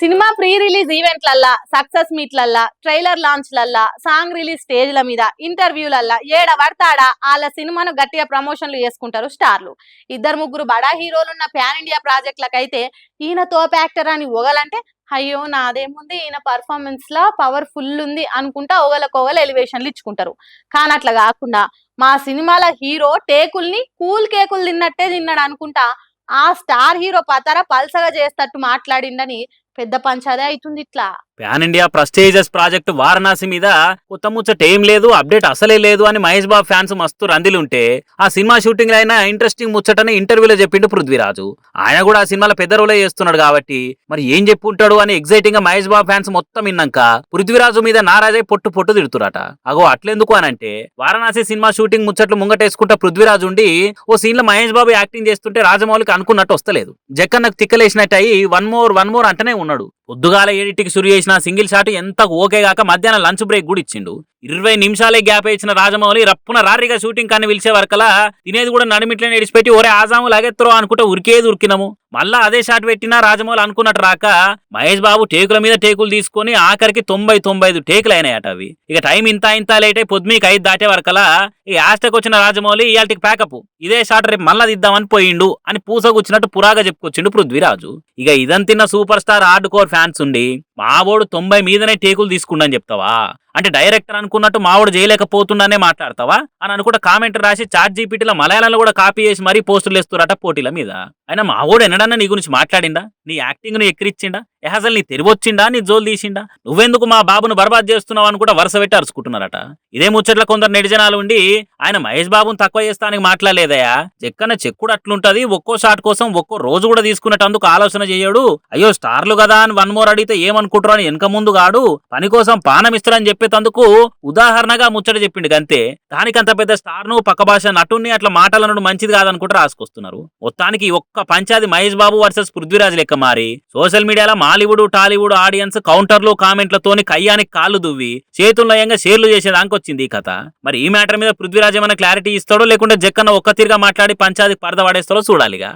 Cinema pre release ఈవెంట్లల్లా, success మీట్లల్లా, trailer లాంచ్లల్లా, సాంగ్ రిలీజ్ స్టేజ్ల మీద, ఇంటర్వ్యూలల్లా ఏడ పడతాడా వాళ్ళ సినిమాను గట్టిగా ప్రమోషన్లు చేసుకుంటారు స్టార్లు. ఇద్దరు ముగ్గురు బడా హీరోలున్న ప్యాన్ ఇండియా ప్రాజెక్టులకైతే ఈయన తోపు యాక్టర్ అని ఒగలంటే అయ్యో నాదేముంది ఈయన పర్ఫార్మెన్స్ లా పవర్ ఫుల్ ఉంది అనుకుంటా ఒకళ్ళకొగలు ఎలివేషన్లు ఇచ్చుకుంటారు. కానీ అట్లా కాకుండా మా సినిమాల హీరో టేకుల్ని కూల్ కేకులు తిన్నట్టే తిన్నాడు అనుకుంటా ఆ స్టార్ హీరో పతర పల్సగా చేస్తట్టు మాట్లాడిండని పెద్ద పంచాదే అవుతుంది ఇట్లా. Pan India prestigious project Varanasi మీద కొత్త ముచ్చట ఏం లేదు, అప్డేట్ అసలే లేదు అని మహేష్ బాబు ఫ్యాన్స్ మస్తు రందిలుంటే ఆ సినిమా షూటింగ్ అయినా ఇంట్రెస్టింగ్ ముచ్చటని ఇంటర్వ్యూలో చెప్పిండు పృథ్వీరాజు. ఆయన కూడా ఆ సినిమాలో పెద్ద రోలే చేస్తున్నాడు కాబట్టి మరి ఏం చెప్పుంటాడు అని ఎగ్జైటింగ్ గా మహేష్ బాబు ఫ్యాన్స్ మొత్తం విన్నాక పృథ్వీరాజు మీద నారాజే పొట్టు పొట్టు తిడుతురట. అగో అట్లెందుకు అని అంటే వారణాసి సినిమా షూటింగ్ ముచ్చట్లు ముంగటేసుకుంటా పృథ్వీరాజు ఉండి ఓ సీన్ లో మహేష్ బాబు యాక్టింగ్ చేస్తుంటే రాజమౌళికి అనుకున్నట్టు వస్తలేదు. జక్కన్నకు తిక్కలేసినట్టు అయ్యి వన్ మోర్ అంటనే ఉన్నాడు. పొద్దుగాల 7కి సురు చేసిన సింగిల్ షాట్ ఎంత ఓకే గాక మధ్యాహ్నం లంచ్ బ్రేక్ కూడా ఇచ్చిండు. 20 నిమిషాలే గ్యాప్ ఇచ్చిన రాజమౌళి రప్పున రారిగా షూటింగ్ కానీ పిలిచే వరకలా తినేది కూడా నడిమిట్లని ఎడిచిపెట్టి ఒరే ఆజాము లాగెత్తరో అనుకుంటే ఉరికేది ఉరికినాము. మళ్ళా అదే షాట్ పెట్టినా రాజమౌళి అనుకున్నట్టు రాక మహేష్ బాబు టేకుల మీద టేకులు తీసుకుని ఆఖరికి 90-95 టేకులు అయినాయట. అవి ఇక టైం ఇంత లేట్ అయి పొద్దుమీకి 5 దాటే వరకలా ఈ ఆస్టకు వచ్చిన రాజమౌళి ఇయాల్టికి ప్యాకప్ ఇదే షాట్ రేపు మళ్ళా దిద్దామని పోయిండు అని పూసగుచ్చినట్టు పురాగా చెప్పుకొచ్చిండు పృథ్వీరాజు. ఇక ఇదంతిన్న super star hard core fans ఉండి మావోడు 90 మీదనే టేకులు తీసుకుండని చెప్తావా అంటే డైరెక్టర్ అనుకున్నట్టు మావోడు చేయలేకపోతుండనే మాట్లాడతావా అని అనుకుంటా కామెంట్ రాసి చాట్ జీపీటీలో మలయాళంలో కూడా కాపీ చేసి మరీ పోస్టులు వేస్తురట పోటీల మీద. అయినా మావోడు ఎన్నడన్నా నీ గురించి మాట్లాడిందా, నీ యాక్టింగ్ ను ఎక్కిరిచ్చిండా, అసలు నీ తెరివొచ్చిండా, నీ జోలు తీసిండా, నువ్వెందుకు మా బాబును బర్బాద్ చేస్తున్నావు అని కూడా వరుస పెట్టి అరుచుకుంటున్నారట. ఇదే ముచ్చట్ల కొందరు నెటిజనాలు ఉండి ఆయన మహేష్ బాబును తక్కువ చేస్తానికి మాట్లాడలేదయా, చెక్కన చెక్కుడు అట్లుంటది, ఒక్కో షాట్ కోసం ఒక్కో రోజు కూడా తీసుకునేటందుకు ఆలోచన చేయడు. అయ్యో స్టార్లు కదా అని 1 మోర్ అడిగితే ఏమనుకుంటారు అని వెనక ముందు గాడు పని కోసం పానం ఇస్తారని చెప్పేటందుకు ఉదాహరణగా ముచ్చట చెప్పిండు అంతే. దానికంత పెద్ద స్టార్ ను పక్క భాష నటుని అట్లా మాటలనడు మంచిది కాదనుకుంటూ రాసుకొస్తున్నారు. మొత్తానికి ఒక్క పంచాది మహేష్ బాబు వర్సెస్ పృథ్వీరాజ్ లెక్క మారి సోషల్ మీడియాలో మాలీవుడ్ టాలీవుడ్ ఆడియన్స్ కౌంటర్లు కామెంట్లతోని కయ్యానికి కాళ్ళు దువ్వి చేతులయంగా షేర్లు చేసేదానికి వచ్చింది ఈ కథ. మరి ఈ మ్యాటర్ మీద పృథ్వీరాజ్ ఏమైనా క్లారిటీ ఇస్తాడో లేకుంటే జక్కన్న ఒక్క తీరుగా మాట్లాడి పంచాది పరద పడేస్తాడో చూడాలిగా.